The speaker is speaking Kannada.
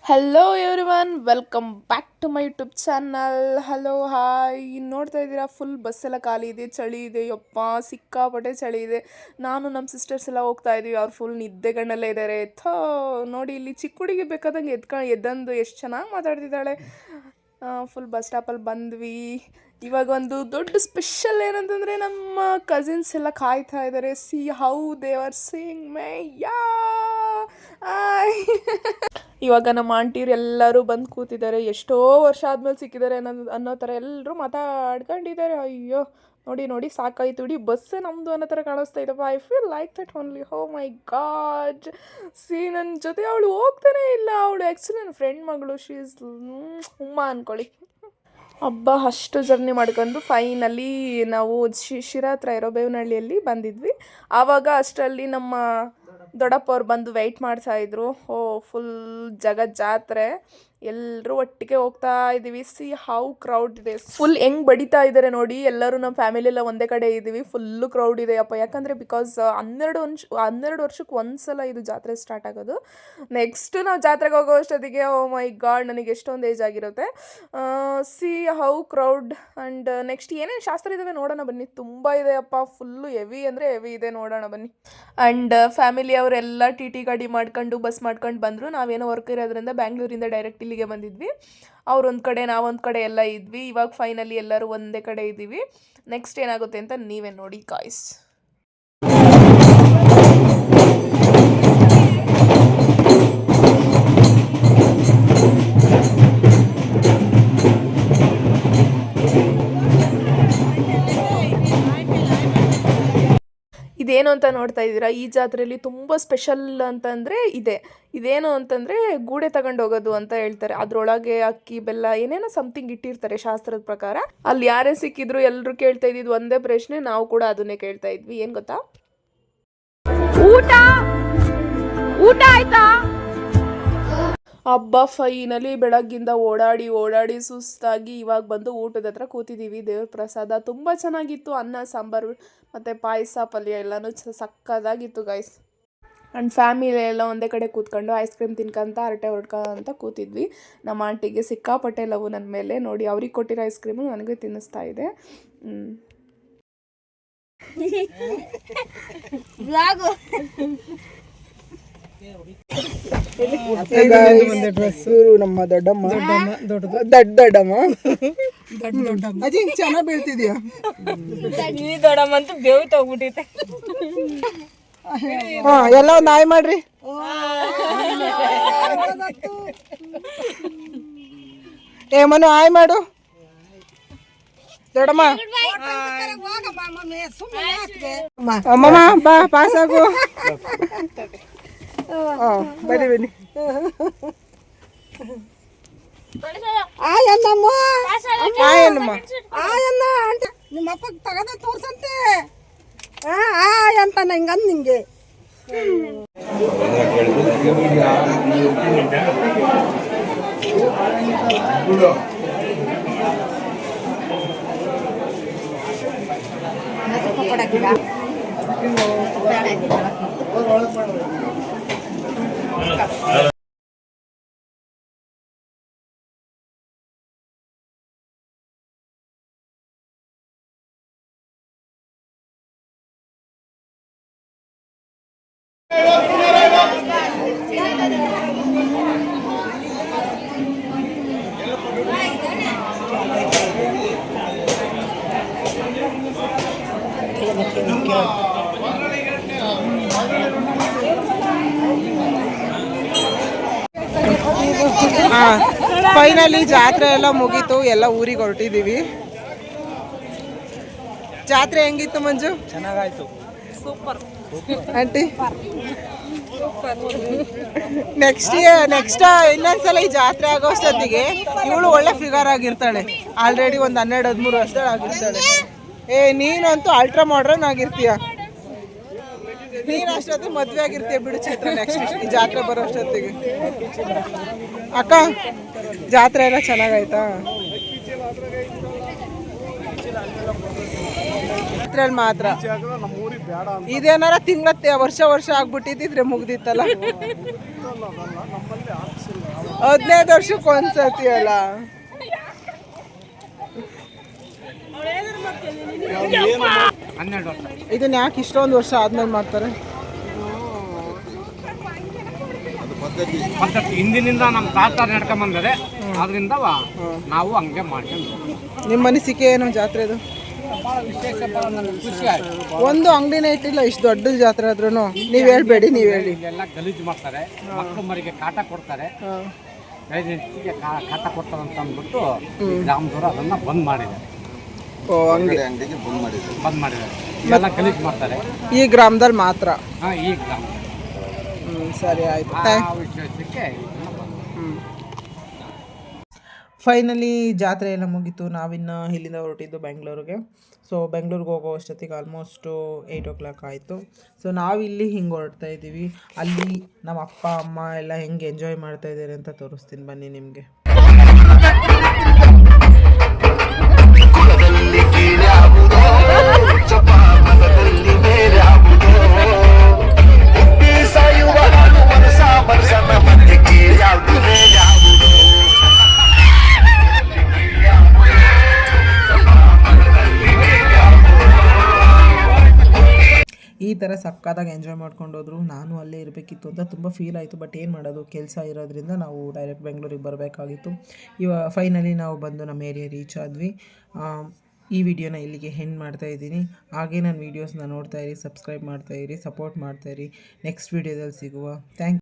Hello everyone, welcome back to my YouTube channel. Hello hi. ನೋಡ್ತಾ ಇದ್ದೀರಾ, ಫುಲ್ ಬಸ್ಸೆಲ್ಲ ಖಾಲಿ ಇದೆ, ಚಳಿ ಇದೆ, ಯಪ್ಪ ಸಿಕ್ಕಾಪಟ್ಟೆ ಚಳಿ ಇದೆ. ನಾನು ನಮ್ಮ ಸಿಸ್ಟರ್ಸ್ ಎಲ್ಲ ಹೋಗ್ತಾ ಇದ್ದೀವಿ, ಅವ್ರು ಫುಲ್ ನಿದ್ದೆಗಣ್ಣಲ್ಲೇ ಇದ್ದಾರೆ. ನೋಡಿ ಇಲ್ಲಿ ಚಿಕ್ಕ ಹುಡುಗಿ ಬೇಕಾದಂಗೆ ಎದ್ದಂದು ಎಷ್ಟು ಚೆನ್ನಾಗಿ ಮಾತಾಡ್ತಿದ್ದಾಳೆ. ಫುಲ್ ಬಸ್ ಸ್ಟಾಪಲ್ಲಿ ಬಂದ್ವಿ. ಇವಾಗ ಒಂದು ದೊಡ್ಡ ಸ್ಪೆಷಲ್ ಏನಂತಂದರೆ, ನಮ್ಮ ಕಸಿನ್ಸ್ ಎಲ್ಲ ಕಾಯ್ತಾ ಇದ್ದಾರೆ. See how they are seeing my ಯಾ ಇವಾಗ ನಮ್ಮ ಆಂಟಿರು ಎಲ್ಲರೂ ಬಂದು ಕೂತಿದ್ದಾರೆ. ಎಷ್ಟೋ ವರ್ಷ ಆದ್ಮೇಲೆ ಸಿಕ್ಕಿದ್ದಾರೆ ಅನ್ನೋ ಥರ ಎಲ್ಲರೂ ಮಾತಾಡ್ಕೊಂಡಿದ್ದಾರೆ. ಅಯ್ಯೋ ನೋಡಿ ನೋಡಿ ಸಾಕಾಯ್ತು, ಇಡೀ ಬಸ್ಸೇ ನಮ್ಮದು ಅನ್ನೋ ಥರ ಕಾಣಿಸ್ತಾ ಇದ್ದಪ್ಪ. I feel like that only. Oh my god, C ನನ್ನ ಜೊತೆ ಅವಳು ಹೋಗ್ತಾನೇ ಇಲ್ಲ. ಅವಳು ಆ್ಯಕ್ಚುಲಿ ನನ್ನ ಫ್ರೆಂಡ್ ಮಗಳು, ಶಿ ಇಸ್ ಉಮ್ಮ ಅಂದ್ಕೊಳ್ಳಿ. ಹಬ್ಬ ಅಷ್ಟು ಜರ್ನಿ ಮಾಡ್ಕೊಂಡು ಫೈನಲಿ ನಾವು ಶಿರಾ ಹತ್ರ ಇರೋ ಬೇವನಹಳ್ಳಿಯಲ್ಲಿ ಬಂದಿದ್ವಿ. ಆವಾಗ ಅಷ್ಟರಲ್ಲಿ ನಮ್ಮ ದೊಡ್ಡಪ್ಪ ಅವ್ರು ಬಂದು ವೆಯ್ಟ್ ಮಾಡ್ತಾಯಿದ್ರು. ಫುಲ್ ಜಾತ್ರೆ, ಎಲ್ಲರೂ ಒಟ್ಟಿಗೆ ಹೋಗ್ತಾ ಇದ್ದೀವಿ. ಸಿ ಹೌ ಕ್ರೌಡ್ ಇದೆ, ಫುಲ್ ಹೆಂಗೆ ಬಡಿತಾ ಇದ್ದಾರೆ ನೋಡಿ. ಎಲ್ಲರೂ ನಮ್ಮ ಫ್ಯಾಮಿಲಿಯೆಲ್ಲ ಒಂದೇ ಕಡೆ ಇದ್ದೀವಿ. ಫುಲ್ಲು ಕ್ರೌಡ್ ಇದೆ ಅಪ್ಪ. ಯಾಕಂದರೆ ಬಿಕಾಸ್ 12 ವರ್ಷಕ್ಕೆ ಒಂದ್ಸಲ ಇದು ಜಾತ್ರೆ ಸ್ಟಾರ್ಟ್ ಆಗೋದು. ನೆಕ್ಸ್ಟ್ ನಾವು ಜಾತ್ರೆಗೆ ಹೋಗೋ ಅಷ್ಟೊತ್ತಿಗೆ ಓ ಮೈ ಗಾಡ್, ನನಗೆ ಎಷ್ಟೊಂದು ಏಜ್ ಆಗಿರುತ್ತೆ. C how crowd. And next ಏನೇನು ಶಾಸ್ತ್ರ ಇದ್ದಾವೆ ನೋಡೋಣ ಬನ್ನಿ. ತುಂಬ ಇದೆ ಅಪ್ಪ, ಫುಲ್ಲು ಹೆವಿ ಅಂದರೆ ಹೆವಿ ಇದೆ, ನೋಡೋಣ ಬನ್ನಿ. ಆ್ಯಂಡ್ ಫ್ಯಾಮಿಲಿಯವರೆಲ್ಲ ಟಿ ಗಾಡಿ ಮಾಡ್ಕೊಂಡು ಬಸ್ ಮಾಡ್ಕೊಂಡು ಬಂದರು. ನಾವೇನೋ ವರ್ಕ್ ಇರೋದ್ರಿಂದ ಬ್ಯಾಂಗ್ಳೂರಿಂದ ಡೈರೆಕ್ಟ್ ಇಲ್ಲಿಗೆ ಬಂದಿದ್ವಿ. ಅವ್ರೊಂದು ಕಡೆ ನಾವೊಂದು ಕಡೆ ಎಲ್ಲ ಇದ್ವಿ. ಇವಾಗ ಫೈನಲಿ ಎಲ್ಲರೂ ಒಂದೇ ಕಡೆ ಇದ್ದೀವಿ. ನೆಕ್ಸ್ಟ್ ಏನಾಗುತ್ತೆ ಅಂತ ನೀವೇ ನೋಡಿ ಗಾಯ್ಸ್. ಇದೇನು ಅಂತ ನೋಡ್ತಾ ಇದ್ದೀರಾ, ಈ ಜಾತ್ರೆಯಲ್ಲಿ ತುಂಬ ಸ್ಪೆಷಲ್ ಅಂತಂದರೆ ಇದೇನು ಅಂತಂದರೆ ಗೂಡೆ ತಗೊಂಡು ಹೋಗೋದು ಅಂತ ಹೇಳ್ತಾರೆ. ಅದರೊಳಗೆ ಅಕ್ಕಿ ಬೆಲ್ಲ ಏನೇನೋ ಸಮಥಿಂಗ್ ಇಟ್ಟಿರ್ತಾರೆ ಶಾಸ್ತ್ರದ ಪ್ರಕಾರ. ಅಲ್ಲಿ ಯಾರೇ ಸಿಕ್ಕಿದ್ರು ಎಲ್ಲರೂ ಕೇಳ್ತಾ ಇದ್ದಿದ್ದು ಒಂದೇ ಪ್ರಶ್ನೆ, ನಾವು ಕೂಡ ಅದನ್ನೇ ಕೇಳ್ತಾ ಇದ್ವಿ. ಏನು ಗೊತ್ತಾ, ಊಟ ಆಯ್ತಾ? ಹಬ್ಬ ಫೈನಲಿ ಬೆಳಗ್ಗಿಂದ ಓಡಾಡಿ ಸುಸ್ತಾಗಿ ಇವಾಗ ಬಂದು ಊಟದ ಹತ್ರ ಕೂತಿದ್ದೀವಿ. ದೇವ್ರ ಪ್ರಸಾದ ತುಂಬ ಚೆನ್ನಾಗಿತ್ತು. ಅನ್ನ ಸಾಂಬಾರು ಮತ್ತು ಪಾಯಸ ಪಲ್ಯ ಎಲ್ಲನೂ ಸಕ್ಕದಾಗಿತ್ತು ಗೈಸ್. ಆ್ಯಂಡ್ ಫ್ಯಾಮಿಲಿ ಎಲ್ಲ ಒಂದೇ ಕಡೆ ಕೂತ್ಕೊಂಡು ಐಸ್ ಕ್ರೀಮ್ ತಿನ್ಕೊಂತ ಹರಟೆ ಹೊಡ್ಕೊಂತ ಕೂತಿದ್ವಿ. ನಮ್ಮ ಆಂಟಿಗೆ ಸಿಕ್ಕಾಪಟ್ಟೆ ಲವ್ ನನ್ನ ಮೇಲೆ. ನೋಡಿ, ಅವ್ರಿಗೆ ಕೊಟ್ಟಿರೋ ಐಸ್ ಕ್ರೀಮು ನನಗೆ ತಿನ್ನಿಸ್ತಾ ಇದೆ. ನಮ್ಮ ದೊಡ್ಡಮ್ಮ ಅಜ್ಜಿ ಚೆನ್ನಾಗಿ ಬೀಳ್ತಿದ್ಯಾ? ಈ ದೊಡ್ಡಮ್ಮ ಅಂತೂ ಬೇವು ತಗೋಬಿಟ್ಟೈತೆ. ಎಲ್ಲ ಒಂದು ಆಯ್ ಮಾಡ್ರಿ. ಮನು ಆಯ್ ಮಾಡು. ದೊಡ್ಡಮ್ಮ ಅಮ್ಮಮ್ಮ ಬಾ, ಪಾಸ್ ಆಗು. ಬನ್ನಿ ಬನ್ನಿ. ಆಯನ್ನಮ್ಮ ಆಯನ್ನ ಅಂತ ನಿಮ್ಮ ಅಪ್ಪ ತಗದ ತೋರ್ಸಂತೆ. ಆಯ್ ಅಂತ ಹಿಂಗಂದ್ ನಿಂಗೆ. ಫೈನಲಿ ಜಾತ್ರೆ ಎಲ್ಲ ಮುಗೀತು, ಎಲ್ಲ ಊರಿಗೆ ಹೊರಟಿದ್ದೀವಿ. ಜಾತ್ರೆ ಹೆಂಗಿತ್ತು ಮಂಜು? ಚೆನ್ನಾಗಾಯ್ತು, ಸೂಪರ್ ಆಂಟಿ. ನೆಕ್ಸ್ಟ್ ಇನ್ನೊಂದ್ಸಲ ಈ ಜಾತ್ರೆ ಆಗೋ ಅಷ್ಟೊತ್ತಿಗೆ ಇವಳು ಒಳ್ಳೆ ಫಿಗರ್ ಆಗಿರ್ತಾಳೆ. ಆಲ್ರೆಡಿ ಒಂದು 12-13 ವರ್ಷದಳು ಆಗಿರ್ತಾಳೆ. ನೀನಂತೂ ಅಲ್ಟ್ರಾ ಮಾಡ್ರನ್ ಆಗಿರ್ತೀಯ. ನೀನು ಅಷ್ಟೊತ್ತಿಗೆ ಮದುವೆ ಆಗಿರ್ತೀಯ ಬಿಡು ಚೈತ್ರ. ನೆಕ್ಸ್ಟ್ ಈ ಜಾತ್ರೆ ಬರೋ ಅಷ್ಟೊತ್ತಿಗೆ. ಅಕ್ಕ, ಜಾತ್ರೆ ಎಲ್ಲ ಚೆನ್ನಾಗಾಯ್ತಾ? ಜಾತ್ರೆಯಲ್ಲಿ ಮಾತ್ರ ಇದೇನಾರ ತಿಂಗಳ ವರ್ಷ ಆಗ್ಬಿಟ್ಟಿದ್ರೆ ಮುಗ್ದಿತ್ತಲ್ಲ. 15 ವರ್ಷಕ್ಕೆ ಒಂದ್ಸತಿ ಅಲ್ಲ. ಇದನ್ನ ಯಾಕೆ ಇಷ್ಟೊಂದು ವರ್ಷ ಆದ್ಮೇಲೆ ಮಾಡ್ತಾರೆ? ಪದ್ಧತಿ ಹಿಂದಿನಿಂದ ನಮ್ಮ ತಾತ ನಡ್ಕೊಂಡ್ ಬಂದರೆ ಅದರಿಂದ ನಾವು ಹಂಗೆ ಮಾಡ್ಕೊಂಡು. ನಿಮ್ಮ ಅನಿಸಿಕೆ ಏನು ಜಾತ್ರೆದು? ಖುಷಿ ಆಯ್ತು. ಒಂದು ಅಂಗಡಿನೇ ಇಟ್ಟಿಲ್ಲ ಇಷ್ಟು ದೊಡ್ಡ ಜಾತ್ರೆ ಆದ್ರೂ. ನೀವು ಹೇಳ್ಬೇಡಿ, ನೀವು ಹೇಳಿ. ಇಲ್ಲೆಲ್ಲ ಗಲೀಜು ಮಾಡ್ತಾರೆ, ಮಕ್ಕಳು ಮರಿಗೆ ಕಾಟ ಕೊಡ್ತಾರೆ, ಗೈಡೆನ್ಸ್ಗೆ ಕಾಟ ಕೊಡ್ತಾರೆ ಅಂತ ಅಂದ್ಬಿಟ್ಟು ಗ್ರಾಮದವರು ಅದನ್ನ ಬಂದ್ ಮಾಡಿದ್ದಾರೆ. ಓ ಹಂಗೆ ಬಂದ್ ಮಾಡಿದ್ದಾರೆ. ಇಲ್ಲೆಲ್ಲ ಗಲೀಜು ಮಾಡ್ತಾರೆ ಈ ಗ್ರಾಮದಲ್ಲಿ ಮಾತ್ರ. ಈ ಗ್ರಾಮ. ಸರಿ ಆಯ್ತು. ವಿಶೇಷಕ್ಕೆ ಫೈನಲಿ ಜಾತ್ರೆ ಎಲ್ಲ ಮುಗೀತು. ನಾವಿನ್ನು ಇಲ್ಲಿಂದ ಹೊರಟಿದ್ದು ಬೆಂಗಳೂರಿಗೆ. ಸೊ ಬೆಂಗಳೂರಿಗೆ ಹೋಗೋ ಅಷ್ಟೊತ್ತಿಗೆ ಆಲ್ಮೋಸ್ಟು 8 o'clock ಆಯಿತು. ಸೊ ನಾವಿಲ್ಲಿ ಹಿಂಗೆ ಹೊರಡ್ತಾ ಇದ್ದೀವಿ. ಅಲ್ಲಿ ನಮ್ಮ ಅಪ್ಪ ಅಮ್ಮ ಎಲ್ಲ ಹೆಂಗೆ ಎಂಜಾಯ್ ಮಾಡ್ತಾ ಇದ್ದಾರೆ ಅಂತ ತೋರಿಸ್ತೀನಿ ಬನ್ನಿ ನಿಮಗೆ. ಈ ಥರ ಸಕ್ಕತ್ತಾಗಿ ಎಂಜಾಯ್ ಮಾಡ್ಕೊಂಡು ಹೋದ್ರು. ನಾನು ಅಲ್ಲೇ ಇರಬೇಕಿತ್ತು ಅಂತ ತುಂಬ ಫೀಲ್ ಆಯಿತು. ಬಟ್ ಏನು ಮಾಡೋದು, ಕೆಲಸ ಇರೋದ್ರಿಂದ ನಾವು ಡೈರೆಕ್ಟ್ ಬೆಂಗಳೂರಿಗೆ ಬರಬೇಕಾಗಿತ್ತು. ಫೈನಲಿ ನಾವು ಬಂದು ನಮ್ಮ ಏರಿಯಾ ರೀಚ್ ಆದ್ವಿ. ಈ ವಿಡಿಯೋನ ಇಲ್ಲಿಗೆ ಎಂಡ್ ಮಾಡ್ತಾಯಿದ್ದೀನಿ. ಹಾಗೆ ನನ್ನ ವೀಡಿಯೋಸ್ನ ನೋಡ್ತಾಯಿರಿ, ಸಬ್ಸ್ಕ್ರೈಬ್ ಮಾಡ್ತಾಯಿರಿ, ಸಪೋರ್ಟ್ ಮಾಡ್ತಾಯಿರಿ. ನೆಕ್ಸ್ಟ್ ವೀಡಿಯೋದಲ್ಲಿ ಸಿಗುವ. Thank you.